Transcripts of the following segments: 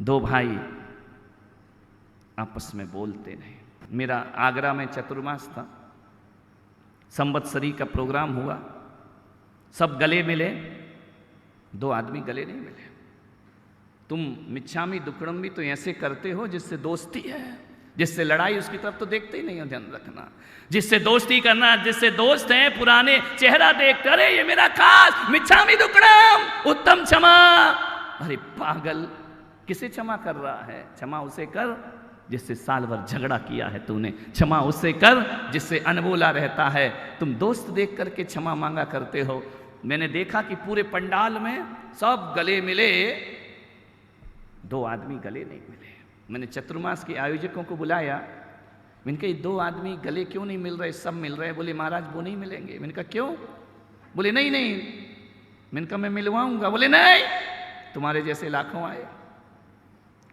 दो भाई आपस में बोलते रहे। मेरा आगरा में चतुर्मास था, संवत्सरी का प्रोग्राम हुआ, सब गले मिले, दो आदमी गले नहीं मिले। तुम मिच्छामी दुक्कड़म तो ऐसे करते हो जिससे दोस्ती है, जिससे लड़ाई, उसकी तरफ तो देखते ही नहीं हो, ध्यान रखना। जिससे दोस्ती करना, जिससे दोस्त हैं, पुराने चेहरा देख कर ये मेरा खास मिच्छामी दुक्कड़म उत्तम क्षमा। अरे पागल, किसे क्षमा कर रहा है? क्षमा उसे कर जिससे साल भर झगड़ा किया है तूने, क्षमा उससे कर जिससे अनबोला रहता है। तुम दोस्त देख करके क्षमा मांगा करते हो। मैंने देखा कि पूरे पंडाल में सब गले मिले, दो आदमी गले नहीं मिले। मैंने चतुर्मास के आयोजकों को बुलाया, मैंने कहा ये दो आदमी गले क्यों नहीं मिल रहे? सब मिल रहे। बोले महाराज वो नहीं मिलेंगे। मैंने कहा क्यों? बोले नहीं नहीं। मैंने कहा मैं मिलवाऊंगा। बोले नहीं, तुम्हारे जैसे लाखों आए,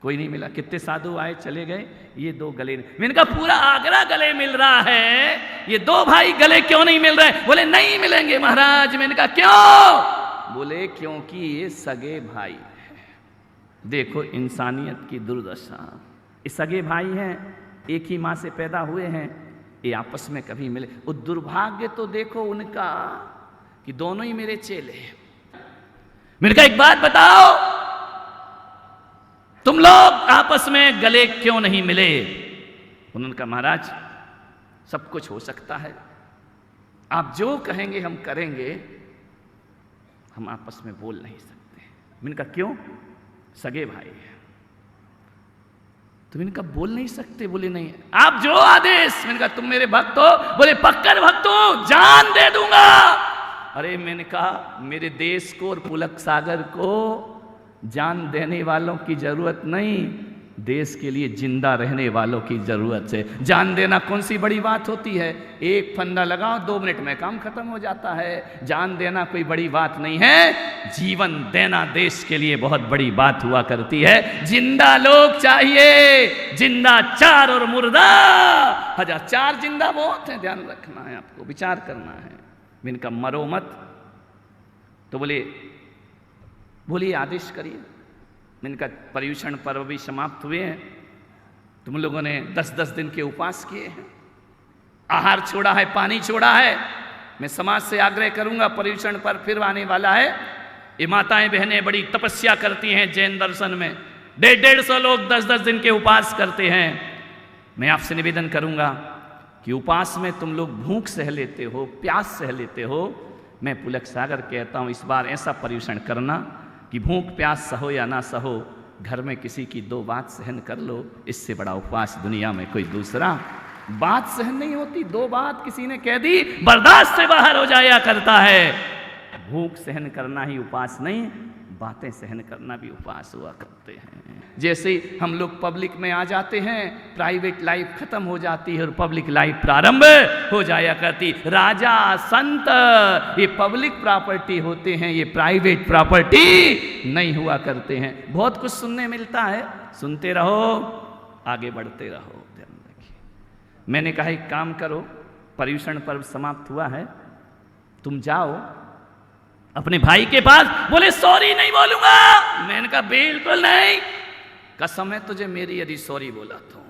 कोई नहीं मिला। कितने साधु आए, चले गए, ये दो गले नहीं। मैंने कहा पूरा आगरा गले मिल रहा है, ये दो भाई गले क्यों नहीं मिल रहे? बोले नहीं मिलेंगे महाराज। मैंने कहा क्यों? बोले क्योंकि ये सगे भाई हैं। देखो इंसानियत की दुर्दशा। ये सगे भाई हैं, एक ही माँ से पैदा हुए हैं, ये आपस में कभी मिले। वो दुर्भाग्य तो देखो उनका कि दोनों ही मेरे चेले हैं। मैंने कहा एक बात बताओ, तुम लोग आपस में गले क्यों नहीं मिले? उन्होंने कहा महाराज सब कुछ हो सकता है, आप जो कहेंगे हम करेंगे, हम आपस में बोल नहीं सकते। मैंने कहा क्यों? सगे भाई हैं। तो मैंने कहा बोल नहीं सकते? बोले नहीं। आप जो आदेश। मैंने कहा तुम मेरे भक्त हो? बोले पक्कर भक्त हो, जान दे दूंगा। अरे मैंने कहा मेरे देश को और पुलक सागर को जान देने वालों की जरूरत नहीं, देश के लिए जिंदा रहने वालों की जरूरत है। जान देना कौन सी बड़ी बात होती है? एक फंदा लगाओ, 2 मिनट में काम खत्म हो जाता है। जान देना कोई बड़ी बात नहीं है, जीवन देना देश के लिए बहुत बड़ी बात हुआ करती है। जिंदा लोग चाहिए, जिंदा 4 और मुर्दा 1000। 4 जिंदा बहुत है, ध्यान रखना है, आपको विचार करना है। इनका मरो मत। तो बोलिए आदेश करिए। इनका पर्युषण पर्व भी समाप्त हुए हैं, तुम लोगों ने 10-10 दिन के उपवास किए हैं, आहार छोड़ा है, पानी छोड़ा है। मैं समाज से आग्रह करूंगा, पर्युषण पर्व फिर आने वाला है। ये माताएं बहनें बड़ी तपस्या करती हैं जैन दर्शन में, 150 लोग 10-10 दिन के उपवास करते हैं। मैं आपसे निवेदन करूंगा कि उपवास में तुम लोग भूख सह लेते हो, प्यास सह लेते हो। मैं पुलक सागर कहता हूं इस बार ऐसा पर्युषण करना कि भूख प्यास सहो या ना सहो, घर में किसी की 2 बात सहन कर लो। इससे बड़ा उपवास दुनिया में कोई दूसरा बात सहन नहीं होती। 2 बात किसी ने कह दी, बर्दाश्त से बाहर हो जाया करता है। भूख सहन करना ही उपवास नहीं, बातें सहन करना भी उपवास हुआ करते हैं। जैसे हम लोग पब्लिक में आ जाते हैं, प्राइवेट लाइफ खत्म हो जाती है और पब्लिक लाइफ प्रारंभ हो जाया करती। राजा संत ये पब्लिक प्रॉपर्टी होते हैं, ये प्राइवेट प्रॉपर्टी नहीं हुआ करते हैं। बहुत कुछ सुनने मिलता है, सुनते रहो, आगे बढ़ते रहो। ध्यान रखिए। मैंने कहा एक काम करो, पर्युषण पर्व समाप्त हुआ है, तुम जाओ अपने भाई के पास। बोले सॉरी नहीं बोलूंगा। मैंने कहा बिल्कुल नहीं, कसम है तुझे मेरी, यदि सॉरी बोला तो।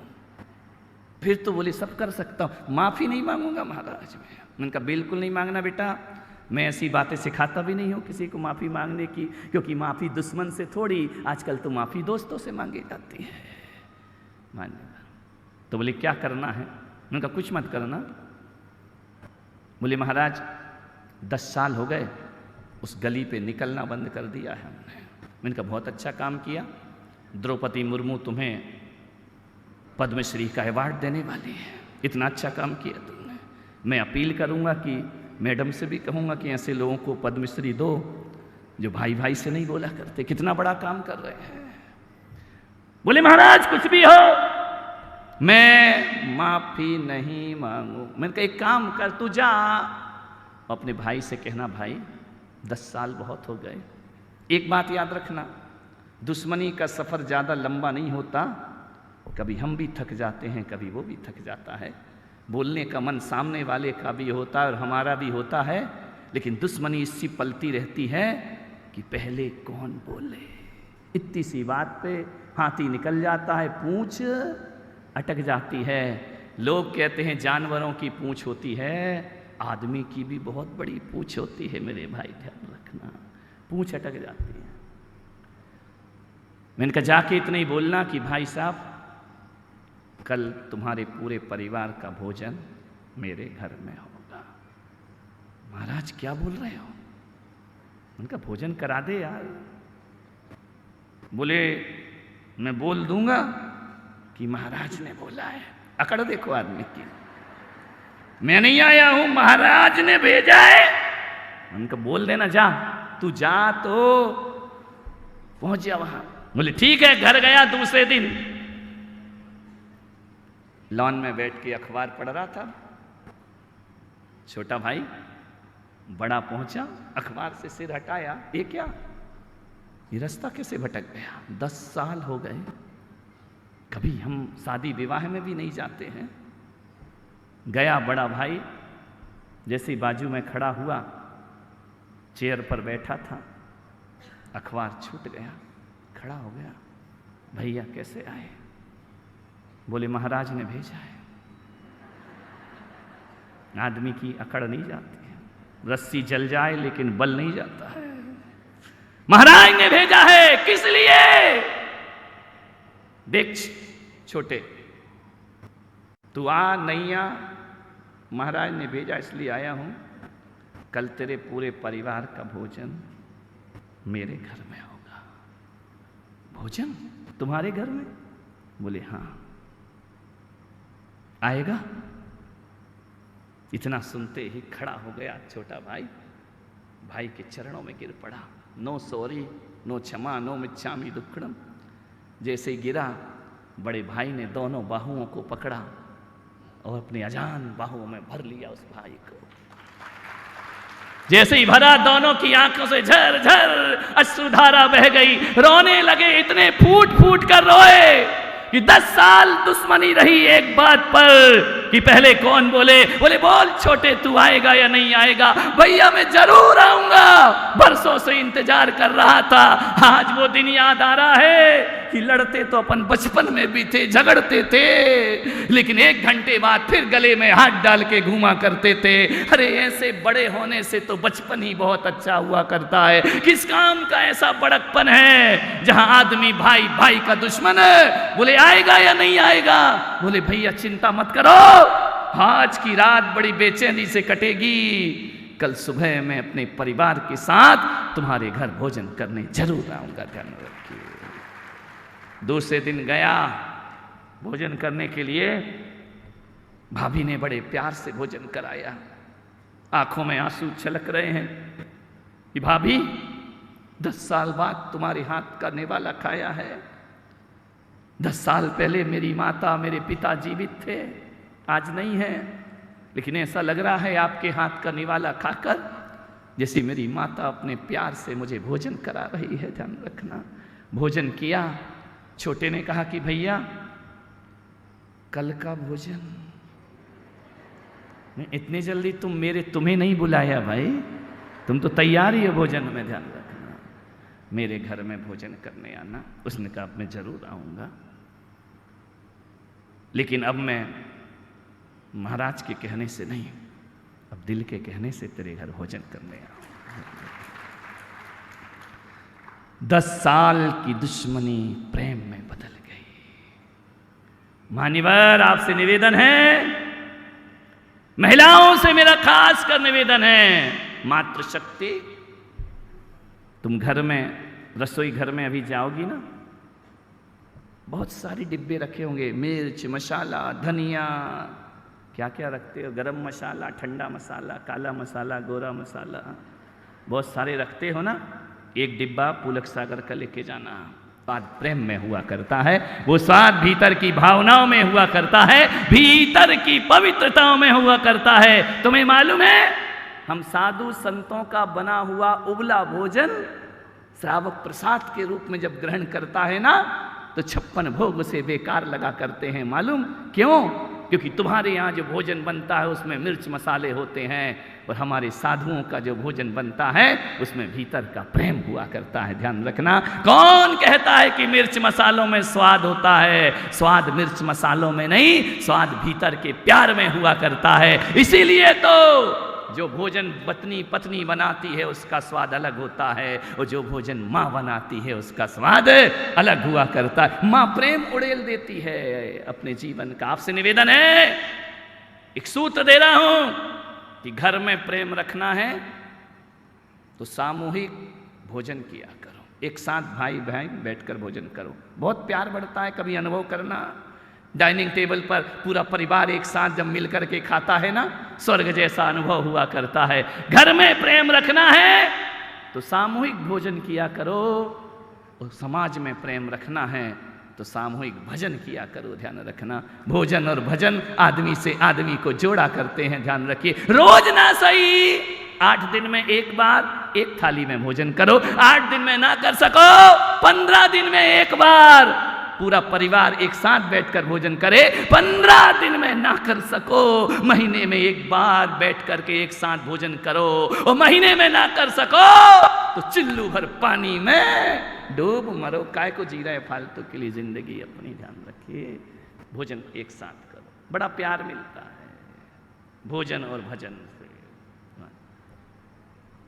फिर तो बोले सब कर सकता हूं, माफी नहीं मांगूंगा महाराज। मैंने कहा बिल्कुल नहीं मांगना बेटा, मैं ऐसी बातें सिखाता भी नहीं हूं किसी को माफी मांगने की, क्योंकि माफी दुश्मन से थोड़ी, आजकल तो माफी दोस्तों से मांगी जाती है। मान्य। तो बोले क्या करना है? मैंने कहा कुछ मत करना। बोले महाराज 10 साल हो गए, उस गली पे निकलना बंद कर दिया है हमने। मैंने कहा बहुत अच्छा काम किया, द्रौपदी मुर्मू तुम्हें पद्मश्री का अवार्ड देने वाली है, इतना अच्छा काम किया तुमने। मैं अपील करूंगा कि मैडम से भी कहूंगा कि ऐसे लोगों को पद्मश्री दो जो भाई भाई से नहीं बोला करते, कितना बड़ा काम कर रहे हैं। बोले महाराज कुछ भी हो, मैं माफी नहीं मांगू। मैंने कहा एक काम कर, तू जा अपने भाई से कहना भाई 10 साल बहुत हो गए। एक बात याद रखना, दुश्मनी का सफर ज्यादा लंबा नहीं होता, कभी हम भी थक जाते हैं, कभी वो भी थक जाता है। बोलने का मन सामने वाले का भी होता है और हमारा भी होता है, लेकिन दुश्मनी इससी पलती रहती है कि पहले कौन बोले। इतनी सी बात पे हाथी निकल जाता है, पूंछ अटक जाती है। लोग कहते हैं जानवरों की पूंछ होती है, आदमी की भी बहुत बड़ी पूंछ होती है मेरे भाई, ध्यान रखना, पूंछ अटक जाती है। मैंने कहा जाके इतना ही बोलना कि भाई साहब कल तुम्हारे पूरे परिवार का भोजन मेरे घर में होगा। महाराज क्या बोल रहे हो? उनका भोजन करा दे यार। बोले मैं बोल दूंगा कि महाराज ने बोला है। अकड़ देखो आदमी की, मैं नहीं आया हूं, महाराज ने भेजा है। उनका बोल देना, जा तू जा तो पहुंच जा वहां। बोले ठीक है। घर गया। दूसरे दिन लॉन में बैठ के अखबार पढ़ रहा था। छोटा भाई बड़ा पहुंचा, अखबार से सिर हटाया, ये क्या, ये रास्ता कैसे भटक गया? 10 साल हो गए, कभी हम शादी विवाह में भी नहीं जाते हैं। गया बड़ा भाई, जैसे ही बाजू में खड़ा हुआ, चेयर पर बैठा था, अखबार छूट गया, खड़ा हो गया। भैया कैसे आए? बोले महाराज ने भेजा है। आदमी की अकड़ नहीं जाती है, रस्सी जल जाए लेकिन बल नहीं जाता है। महाराज ने भेजा है, किस लिए? देख छोटे, तू आ नहीं आ, महाराज ने भेजा इसलिए आया हूं, कल तेरे पूरे परिवार का भोजन मेरे घर में होगा। भोजन तुम्हारे घर में? बोले हाँ। आएगा? इतना सुनते ही खड़ा हो गया छोटा भाई, भाई के चरणों में गिर पड़ा। नो सॉरी, नो क्षमा, नो मिच्छामि दुक्कड़म। जैसे ही गिरा, बड़े भाई ने दोनों बाहुओं को पकड़ा और अपनी अजान बाहुओं में भर लिया उस भाई को। जैसे ही भरा, दोनों की आंखों से झर झर अश्रुधारा बह गई। रोने लगे, इतने फूट फूट कर रोए कि 10 साल दुश्मनी रही एक बात पर कि पहले कौन बोले? बोले बोल छोटे, तू आएगा या नहीं आएगा? भैया मैं जरूर आऊंगा, बरसों से इंतजार कर रहा था। आज वो दिन याद आ रहा है कि लड़ते तो अपन बचपन में भी थे, झगड़ते थे, लेकिन 1 घंटे बाद फिर गले में हाथ डाल के घूमा करते थे। अरे ऐसे बड़े होने से तो बचपन ही बहुत अच्छा हुआ करता है। किस काम का ऐसा बड़कपन है जहां आदमी भाई भाई का दुश्मन है? बोले आएगा या नहीं आएगा? बोले भैया चिंता मत करो, आज की रात बड़ी बेचैनी से कटेगी, कल सुबह मैं अपने परिवार के साथ तुम्हारे घर भोजन करने जरूर आऊंगा, ध्यान रखिए। दूसरे दिन गया भोजन करने के लिए, भाभी ने बड़े प्यार से भोजन कराया। आंखों में आंसू छलक रहे हैं कि भाभी 10 साल बाद तुम्हारे हाथ का निवाला खाया है। 10 साल पहले मेरी माता मेरे पिता जीवित थे, आज नहीं है, लेकिन ऐसा लग रहा है आपके हाथ का निवाला खाकर जैसे मेरी माता अपने प्यार से मुझे भोजन करा रही है, ध्यान रखना। भोजन किया। छोटे ने कहा कि भैया कल का भोजन, इतने जल्दी तुम्हें नहीं बुलाया भाई, तुम तो तैयार ही हो भोजन में, ध्यान रखना, मेरे घर में भोजन करने आना। उसने कहा मैं जरूर आऊंगा, लेकिन अब मैं महाराज के कहने से नहीं, अब दिल के कहने से तेरे घर भोजन करने आऊंगा। 10 साल की दुश्मनी प्रेम में बदल गई। मान्यवर आपसे निवेदन है, महिलाओं से मेरा खास कर निवेदन है, मातृशक्ति, तुम घर में रसोई घर में अभी जाओगी ना, बहुत सारी डिब्बे रखे होंगे, मिर्च, मसाला, धनिया, क्या क्या रखते हो, गरम मसाला, ठंडा मसाला, काला मसाला, गोरा मसाला, बहुत सारे रखते हो ना। एक डिब्बा पुलक सागर का लेके जाना। स्वाद प्रेम में हुआ करता है, वो स्वाद भीतर की भावनाओं में हुआ करता है, भीतर की पवित्रताओं में हुआ करता है। तुम्हें मालूम है, हम साधु संतों का बना हुआ उबला भोजन श्रावक प्रसाद के रूप में जब ग्रहण करता है ना, तो 56 भोग उसे बेकार लगा करते हैं। मालूम क्यों? क्योंकि तुम्हारे यहाँ जो भोजन बनता है उसमें मिर्च मसाले होते हैं, और हमारे साधुओं का जो भोजन बनता है उसमें भीतर का प्रेम हुआ करता है। ध्यान रखना, कौन कहता है कि मिर्च मसालों में स्वाद होता है? स्वाद मिर्च मसालों में नहीं, स्वाद भीतर के प्यार में हुआ करता है। इसीलिए तो जो भोजन पत्नी बनाती है उसका स्वाद अलग होता है, और जो भोजन माँ बनाती है उसका स्वाद अलग हुआ करता है। माँ प्रेम उड़ेल देती है अपने जीवन का। आपसे निवेदन है, एक सूत्र दे रहा हूं कि घर में प्रेम रखना है तो सामूहिक भोजन किया करो, एक साथ भाई बहन बैठकर भोजन करो, बहुत प्यार बढ़ता है। कभी अनुभव करना, डाइनिंग टेबल पर पूरा परिवार एक साथ जब मिलकर के खाता है ना, स्वर्ग जैसा अनुभव हुआ करता है। घर में प्रेम रखना है तो सामूहिक भोजन किया करो, और समाज में प्रेम रखना है तो सामूहिक भजन किया करो। ध्यान रखना, भोजन और भजन आदमी से आदमी को जोड़ा करते हैं। ध्यान रखिए, रोज ना सही 8 दिन में एक बार एक थाली में भोजन करो। 8 दिन में ना कर सको 15 दिन में एक बार पूरा परिवार एक साथ बैठकर भोजन करे। 15 दिन में ना कर सको महीने में एक बार बैठ करके एक साथ भोजन करो, और महीने में ना कर सको तो चिल्लू भर पानी में डूब मरो। काय को जी रहे फालतू के लिए जिंदगी अपनी। ध्यान रखिए, भोजन एक साथ करो, बड़ा प्यार मिलता है भोजन और भजन से।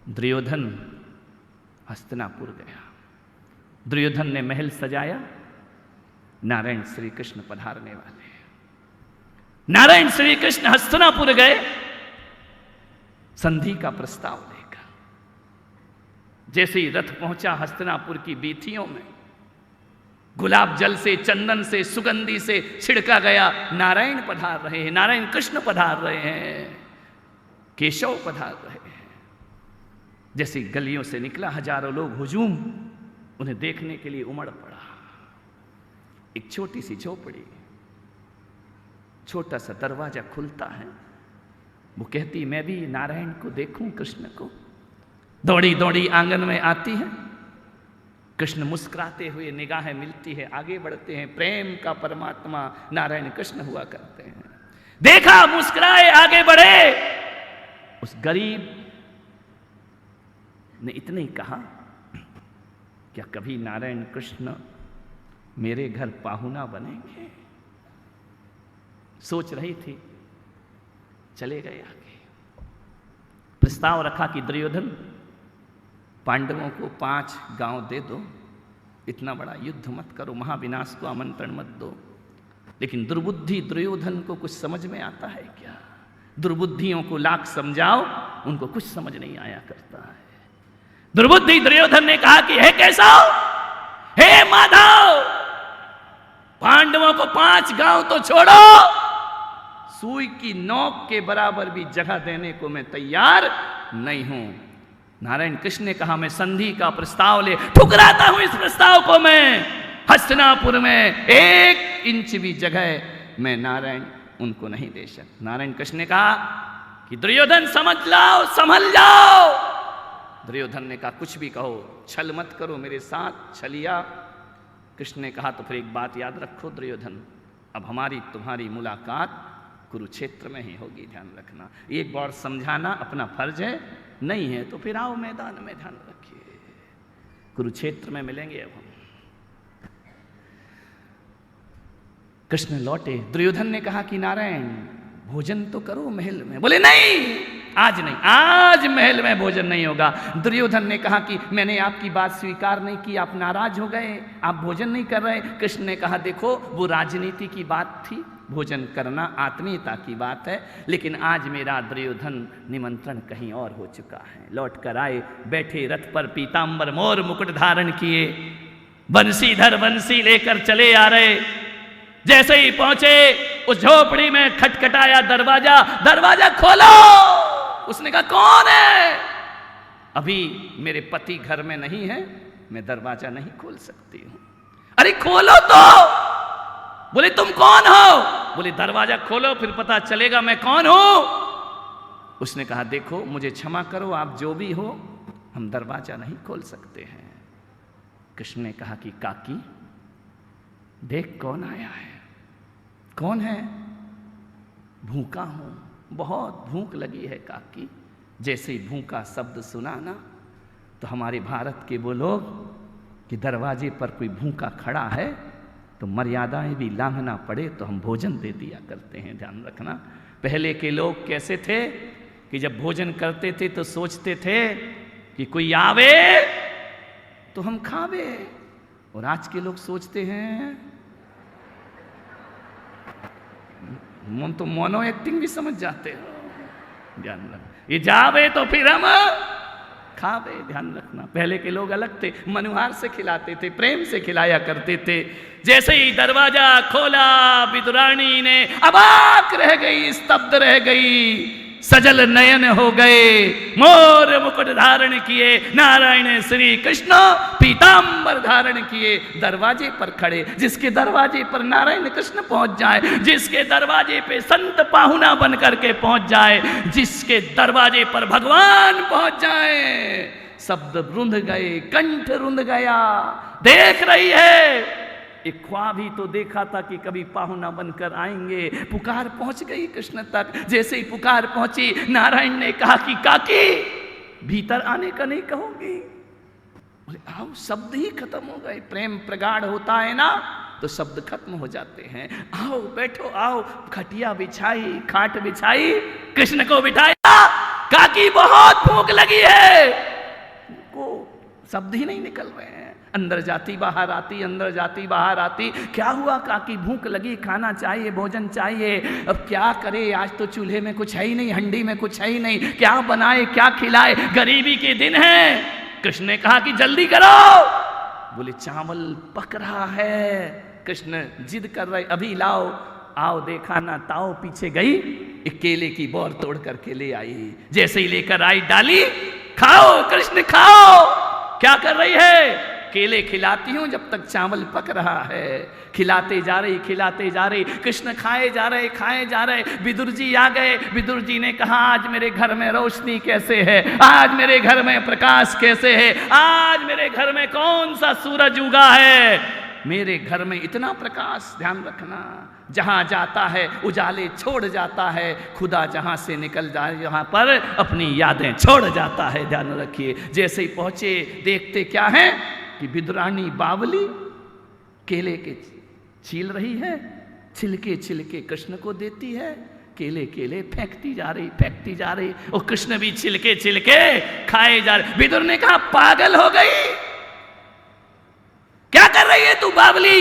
दुर्योधन हस्तिनापुर गया, दुर्योधन ने महल सजाया, नारायण श्री कृष्ण पधारने वाले हैं। नारायण श्री कृष्ण हस्तिनापुर गए संधि का प्रस्ताव लेकर। जैसे ही रथ पहुंचा हस्तिनापुर की बीथियों में गुलाब जल से, चंदन से, सुगंधी से छिड़का गया। नारायण पधार रहे हैं, नारायण कृष्ण पधार रहे हैं, केशव पधार रहे हैं। जैसे गलियों से निकला, हजारों लोग हुजूम उन्हें देखने के लिए उमड़ पड़ा। एक छोटी सी झोपड़ी, छोटा सा दरवाजा खुलता है। वो कहती, मैं भी नारायण को देखूं, कृष्ण को। दौड़ी दौड़ी आंगन में आती है। कृष्ण मुस्कुराते हुए निगाहें मिलती है, आगे बढ़ते हैं। प्रेम का परमात्मा नारायण कृष्ण हुआ करते हैं। देखा, मुस्कुराए, आगे बढ़े। उस गरीब ने इतने ही कहा, क्या कभी नारायण कृष्ण मेरे घर पाहुना बनेंगे? सोच रही थी, चले गए आगे। प्रस्ताव रखा कि दुर्योधन, पांडवों को 5 गांव दे दो, इतना बड़ा युद्ध मत करो, महाविनाश को आमंत्रण मत दो। लेकिन दुर्बुद्धि दुर्योधन को कुछ समझ में आता है क्या? दुर्बुद्धियों को लाख समझाओ, उनको कुछ समझ नहीं आया करता है। दुर्बुद्धि दुर्योधन ने कहा कि हे केशव, हे माधव, पांडवों को 5 गांव तो छोड़ो, सुई की नोक के बराबर भी जगह देने को मैं तैयार नहीं हूं। नारायण कृष्ण ने कहा, मैं संधि का प्रस्ताव ले ठुकराता हूं इस प्रस्ताव को। मैं हस्तिनापुर में 1 इंच भी जगह मैं नारायण उनको नहीं दे सकता। नारायण कृष्ण ने कहा कि दुर्योधन समझ लाओ, संभल जाओ। दुर्योधन ने कहा, कुछ भी कहो, छल मत करो मेरे साथ, छलिया। कृष्ण ने कहा, तो फिर एक बात याद रखो दुर्योधन, अब हमारी तुम्हारी मुलाकात कुरुक्षेत्र में ही होगी। ध्यान रखना, एक बार समझाना अपना फर्ज है, नहीं है तो फिर आओ मैदान में। ध्यान रखिए, कुरुक्षेत्र में मिलेंगे अब हम। कृष्ण लौटे। दुर्योधन ने कहा कि नारायण, भोजन तो करो महल में। बोले नहीं, आज नहीं, आज महल में भोजन नहीं होगा। दुर्योधन ने कहा कि मैंने आपकी बात स्वीकार नहीं की, आप नाराज हो गए, आप भोजन नहीं कर रहे। कृष्ण ने कहा, देखो वो राजनीति की बात थी, भोजन करना आत्मीयता की बात है, लेकिन आज मेरा दुर्योधन निमंत्रण कहीं और हो चुका है। लौट कर आए, बैठे रथ पर, पीतांबर मोर मुकुट धारण किए, बंसीधर बंसी लेकर चले आ रहे। जैसे ही पहुंचे उस झोपड़ी में, खटखटाया दरवाजा, दरवाजा खोलो। उसने कहा, कौन है? अभी मेरे पति घर में नहीं है, मैं दरवाजा नहीं खोल सकती हूं। अरे खोलो तो। बोले तुम कौन हो? बोले दरवाजा खोलो, फिर पता चलेगा मैं कौन हूं। उसने कहा, देखो मुझे क्षमा करो, आप जो भी हो, हम दरवाजा नहीं खोल सकते हैं। कृष्ण ने कहा कि काकी, देख कौन आया है। कौन है? भूखा हूं, बहुत भूख लगी है काकी। जैसे ही भूखा शब्द सुना ना, तो हमारे भारत के वो लोग कि दरवाजे पर कोई भूखा खड़ा है तो मर्यादाएं भी लांघना पड़े तो हम भोजन दे दिया करते हैं। ध्यान रखना, पहले के लोग कैसे थे कि जब भोजन करते थे तो सोचते थे कि कोई आवे तो हम खावे, और आज के लोग सोचते हैं, हम तो मोनो एक्टिंग भी समझ जाते हो। ध्यान रखना, ये जावे तो फिर हम खावे। ध्यान रखना, पहले के लोग अलग थे, मनुहार से खिलाते थे, प्रेम से खिलाया करते थे। जैसे ही दरवाजा खोला, विदुरानी ने अबाक रह गई, स्तब्ध रह गई, सजल नयन हो गए, मोर मुकुट धारण किए, नारायण श्री कृष्ण पीतांबर धारण किए, दरवाजे पर खड़े। जिसके दरवाजे पर नारायण कृष्ण पहुंच जाए, जिसके दरवाजे पे संत पाहुना बन करके पहुंच जाए, जिसके दरवाजे पर भगवान पहुंच जाए, शब्द रुंध गए, कंठ रुंध गया। देख रही है, एक ख्वाब ही तो देखा था कि कभी पाहुना बनकर आएंगे। पुकार पहुंच गई कृष्ण तक। जैसे ही पुकार पहुंची, नारायण ने कहा कि काकी भीतर आने का नहीं कहोगी? बोले आओ। शब्द ही खत्म हो गए। प्रेम प्रगाढ़ होता है ना तो शब्द खत्म हो जाते हैं। आओ बैठो, आओ। खटिया बिछाई, खाट बिछाई, कृष्ण को बिठाया। काकी बहुत भूख लगी है, को शब्द ही नहीं निकल रहे हैं। अंदर जाती बाहर आती, अंदर जाती बाहर आती। क्या हुआ काकी? भूख लगी, खाना चाहिए, भोजन चाहिए। अब क्या करे, आज तो चूल्हे में कुछ है ही नहीं, हंडी में कुछ है ही नहीं, क्या बनाए, क्या खिलाए, गरीबी के दिन हैं। कृष्ण ने कहा कि जल्दी करो। बोले चावल पक रहा है। कृष्ण जिद कर रहे, अभी लाओ। आओ, देखा ना ताओ पीछे गई, एक केले की बोर तोड़ करके ले आई। जैसे ही लेकर आई, डाली, खाओ कृष्ण खाओ। क्या कर रही है? केले खिलाती हूं जब तक चावल पक रहा है। खिलाते जा रही, खिलाते जा रही। कृष्ण खाए जा रहे, खाए जा रहे। विदुर जी आ गए। विदुर जी ने कहा आज मेरे घर में रोशनी कैसे है, आज मेरे घर में प्रकाश कैसे है, आज मेरे घर में कौन सा सूरज उगा है। मेरे घर में इतना प्रकाश। ध्यान रखना, जहां जाता है उजाले छोड़ जाता है। खुदा जहां से निकल जाए, यहाँ पर अपनी यादें छोड़ जाता है। ध्यान रखिए। जैसे ही पहुंचे, देखते क्या है कि विदुरानी बावली केले के छील रही है। छिलके छिलके कृष्ण को देती है। केले केले फेंकती जा रही, फेंकती जा रही। और कृष्ण भी छिलके छिलके खाए जा रहे। विदुर ने कहा पागल हो गई, क्या कर रही है तू बावली?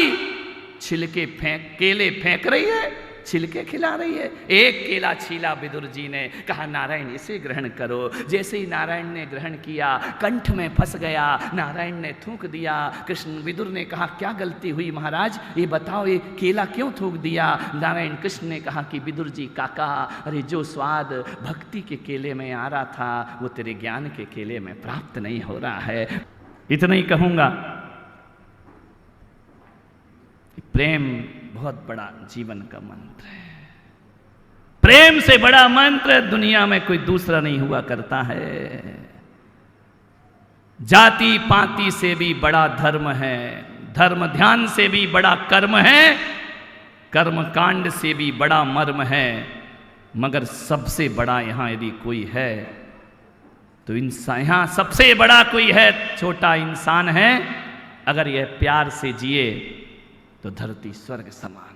छिलके फेंक, केले फेंक रही है, छिलके खिला रही है। एक केला छीला विदुर जी ने, कहा नारायण इसे ग्रहण करो। जैसे ही नारायण ने ग्रहण किया, कंठ में फंस गया। नारायण ने थूक दिया। कृष्ण विदुर ने कहा क्या गलती हुई महाराज, ये बताओ, ये केला क्यों थूक दिया? नारायण कृष्ण ने कहा कि विदुर जी काका, अरे जो स्वाद भक्ति के केले में आ रहा था वो तेरे ज्ञान के केले में प्राप्त नहीं हो रहा है। इतना ही कहूंगा, प्रेम बहुत बड़ा जीवन का मंत्र है। प्रेम से बड़ा मंत्र दुनिया में कोई दूसरा नहीं हुआ करता है। जाति पाति से भी बड़ा धर्म है, धर्म ध्यान से भी बड़ा कर्म है, कर्म कांड से भी बड़ा मर्म है। मगर सबसे बड़ा यहां यदि कोई है तो इंसान, यहां सबसे बड़ा कोई है, छोटा इंसान है। अगर यह प्यार से जिए तो धरती स्वर्ग समान।